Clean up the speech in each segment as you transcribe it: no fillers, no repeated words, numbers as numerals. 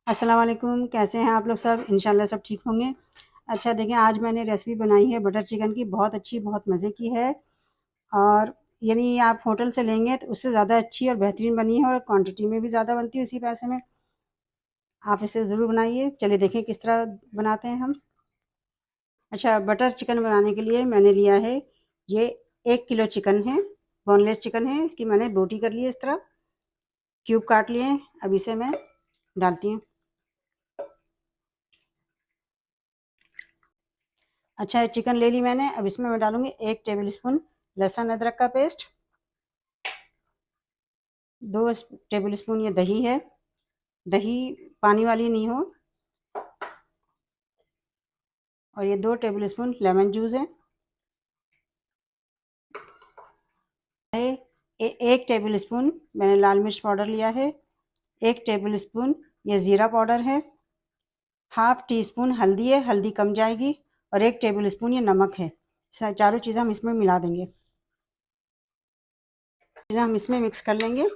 अस्सलाम वालेकुम। कैसे हैं आप लोग सब? इंशाल्लाह सब ठीक होंगे। अच्छा देखिए, आज मैंने रेसिपी बनाई है बटर चिकन की, बहुत अच्छी, बहुत मज़े की है। और यानी आप होटल से लेंगे तो उससे ज़्यादा अच्छी और बेहतरीन बनी है और क्वांटिटी में भी ज़्यादा बनती है उसी पैसे में। आप इसे ज़रूर बनाइए। चलिए देखें किस तरह बनाते हैं हम। अच्छा, बटर चिकन बनाने के लिए मैंने लिया है ये 1 किलो चिकन है, बोनलेस चिकन है। इसकी मैंने बोटी कर ली है, इस तरह क्यूब काट लिए हैं। अब इसे मैं डालती हूँ। अच्छा है, चिकन ले ली मैंने। अब इसमें मैं डालूंगी 1 टेबल स्पून लहसुन अदरक का पेस्ट, 2 टेबल स्पून ये दही है, दही पानी वाली नहीं हो, और ये 2 टेबल स्पून लेमन जूस है। 1 टेबल स्पून मैंने लाल मिर्च पाउडर लिया है, 1 टेबल स्पून ये ज़ीरा पाउडर है, हाफ टी स्पून हल्दी है, हल्दी कम जाएगी, और 1 टेबल स्पून ये नमक है। चारों चीज़ें हम इसमें मिला देंगे। चीज़ें हम इसमें मिक्स कर लेंगे।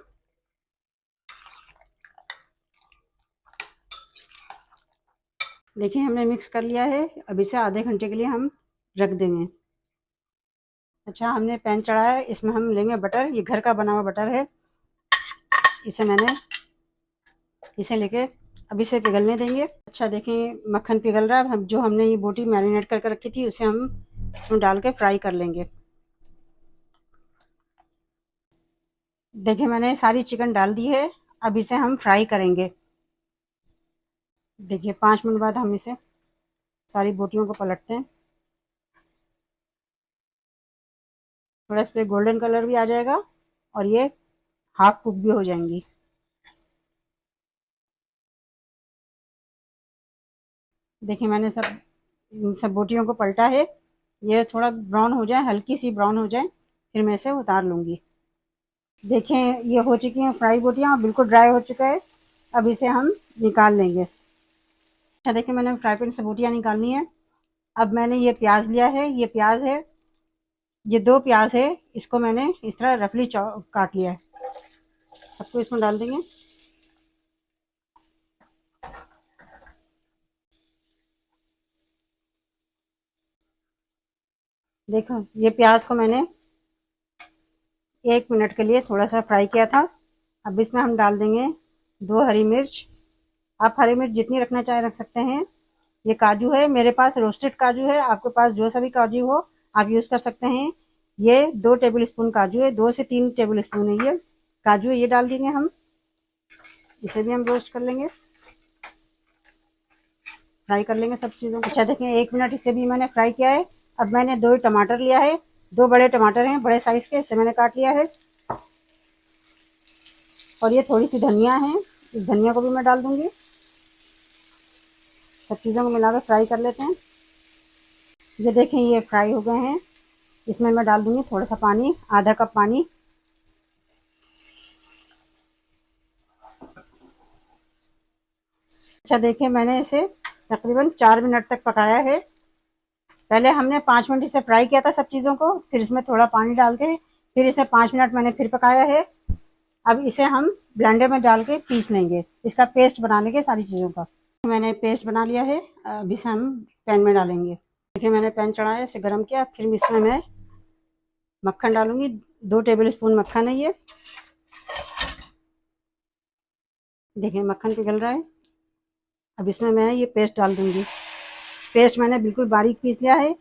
देखिए हमने मिक्स कर लिया है। अब इसे आधे घंटे के लिए हम रख देंगे। अच्छा, हमने पैन चढ़ाया है, इसमें हम लेंगे बटर। ये घर का बना हुआ बटर है। इसे लेके अब इसे पिघलने देंगे। अच्छा देखिए, मक्खन पिघल रहा है। अब हम जो हमने ये बोटी मैरिनेट करके रखी थी उसे हम इसमें डाल के फ्राई कर लेंगे। देखिए मैंने सारी चिकन डाल दी है। अब इसे हम फ्राई करेंगे। देखिए 5 मिनट बाद हम इसे सारी बोटियों को पलटते हैं। थोड़ा इस पर गोल्डन कलर भी आ जाएगा और ये हाफ कुक भी हो जाएंगी। देखिए मैंने सब बोटियों को पलटा है। ये थोड़ा ब्राउन हो जाए, हल्की सी ब्राउन हो जाए, फिर मैं इसे उतार लूँगी। देखें ये हो चुकी हैं फ्राई बोटियाँ, बिल्कुल ड्राई हो चुका है। अब इसे हम निकाल लेंगे। अच्छा देखिए, मैंने फ्राई पैन से बोटियाँ निकालनी है। अब मैंने ये प्याज लिया है, ये प्याज है, ये 2 प्याज है। इसको मैंने इस तरह रफली काट लिया है। सबको इसमें डाल देंगे। देखो ये प्याज को मैंने 1 मिनट के लिए थोड़ा सा फ्राई किया था। अब इसमें हम डाल देंगे 2 हरी मिर्च। आप हरी मिर्च जितनी रखना चाहे रख सकते हैं। ये काजू है, मेरे पास रोस्टेड काजू है, आपके पास जो सा भी काजू हो आप यूज़ कर सकते हैं। ये 2 टेबल स्पून काजू है, 2 से 3 टेबल स्पून है ये काजू है। ये डाल देंगे हम। इसे भी हम रोस्ट कर लेंगे, फ्राई कर लेंगे सब चीज़ों को। अच्छा देखें 1 मिनट इसे भी मैंने फ्राई किया है। अब मैंने 2 टमाटर लिया है, 2 बड़े टमाटर हैं, बड़े साइज़ के, इसे मैंने काट लिया है। और ये थोड़ी सी धनिया है, इस धनिया को भी मैं डाल दूंगी। सब चीज़ों को मिलाकर फ्राई कर लेते हैं। ये देखें ये फ्राई हो गए हैं। इसमें मैं डाल दूंगी थोड़ा सा पानी, आधा कप पानी। अच्छा देखिए मैंने इसे तकरीबन 4 मिनट तक पकाया है। पहले हमने 5 मिनट इसे फ्राई किया था सब चीज़ों को, फिर इसमें थोड़ा पानी डाल के फिर इसे 5 मिनट मैंने फिर पकाया है। अब इसे हम ब्लेंडर में डाल के पीस लेंगे, इसका पेस्ट बना लेंगे सारी चीज़ों का। मैंने पेस्ट बना लिया है। अब इसे हम पैन में डालेंगे। देखिए मैंने पैन चढ़ाया, इसे गर्म किया, फिर इसमें मैं मक्खन डालूंगी। 2 टेबल स्पून मक्खन है ये। देखिए मक्खन पिघल रहा है। अब इसमें मैं ये पेस्ट डाल दूंगी। पेस्ट मैंने बिल्कुल बारीक पीस लिया है,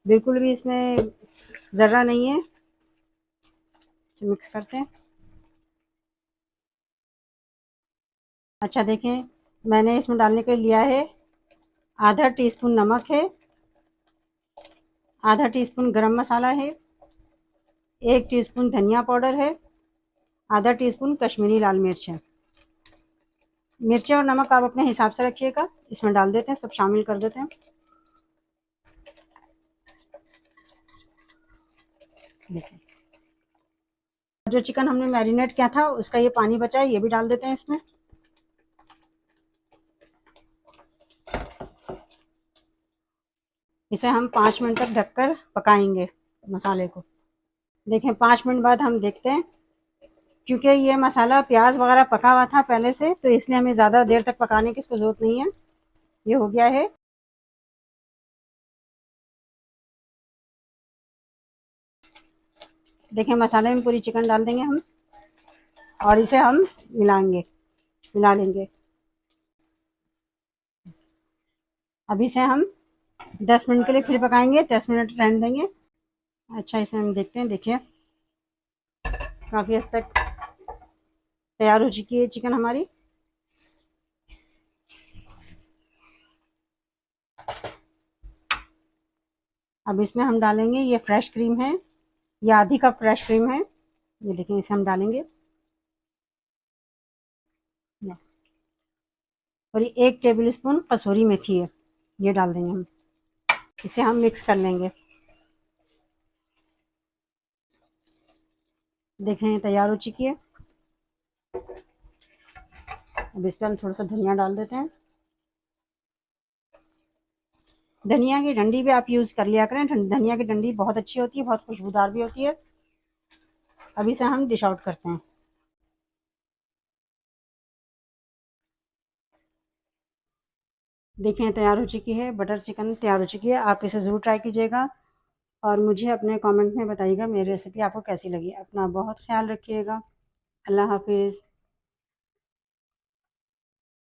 बिल्कुल भी इसमें ज़र्रा नहीं है। इसे मिक्स करते हैं। अच्छा देखें मैंने इसमें डालने के लिए लिया है आधा टीस्पून नमक है, आधा टीस्पून गरम मसाला है, 1 टीस्पून धनिया पाउडर है, आधा टीस्पून कश्मीरी लाल मिर्च है। मिर्ची और नमक आप अपने हिसाब से रखिएगा। इसमें डाल देते हैं, सब शामिल कर देते हैं। देखिए जो चिकन हमने मैरिनेट किया था उसका ये पानी बचा है, ये भी डाल देते हैं इसमें। इसे हम 5 मिनट तक ढककर पकाएंगे मसाले को। देखें 5 मिनट बाद हम देखते हैं। क्योंकि ये मसाला प्याज वगैरह पका हुआ था पहले से, तो इसलिए हमें ज़्यादा देर तक पकाने की इसको ज़रूरत नहीं है। ये हो गया है। देखिए मसाले में पूरी चिकन डाल देंगे हम और इसे हम मिला लेंगे। अभी से हम 10 मिनट के लिए फिर पकाएंगे, 10 मिनट रहने देंगे। अच्छा इसे हम देखते हैं। देखिए काफ़ी हद तक तैयार हो चुकी है चिकन हमारी। अब इसमें हम डालेंगे, ये फ्रेश क्रीम है, ये आधी कप फ्रेश क्रीम है। ये देखिए इसे हम डालेंगे और ये 1 टेबल स्पून कसूरी मेथी है, ये डाल देंगे हम। इसे हम मिक्स कर लेंगे। देखें तैयार हो चुकी है। अब इस पर हम थोड़ा सा धनिया डाल देते हैं। धनिया की डंडी भी आप यूज़ कर लिया करें, धनिया की डंडी बहुत अच्छी होती है, बहुत खुशबूदार भी होती है। अब इसे हम डिश आउट करते हैं। देखें तैयार हो चुकी है, बटर चिकन तैयार हो चुकी है। आप इसे ज़रूर ट्राई कीजिएगा और मुझे अपने कमेंट में बताइएगा मेरी रेसिपी आपको कैसी लगी। अपना बहुत ख्याल रखिएगा। अल्लाह हाफिज़।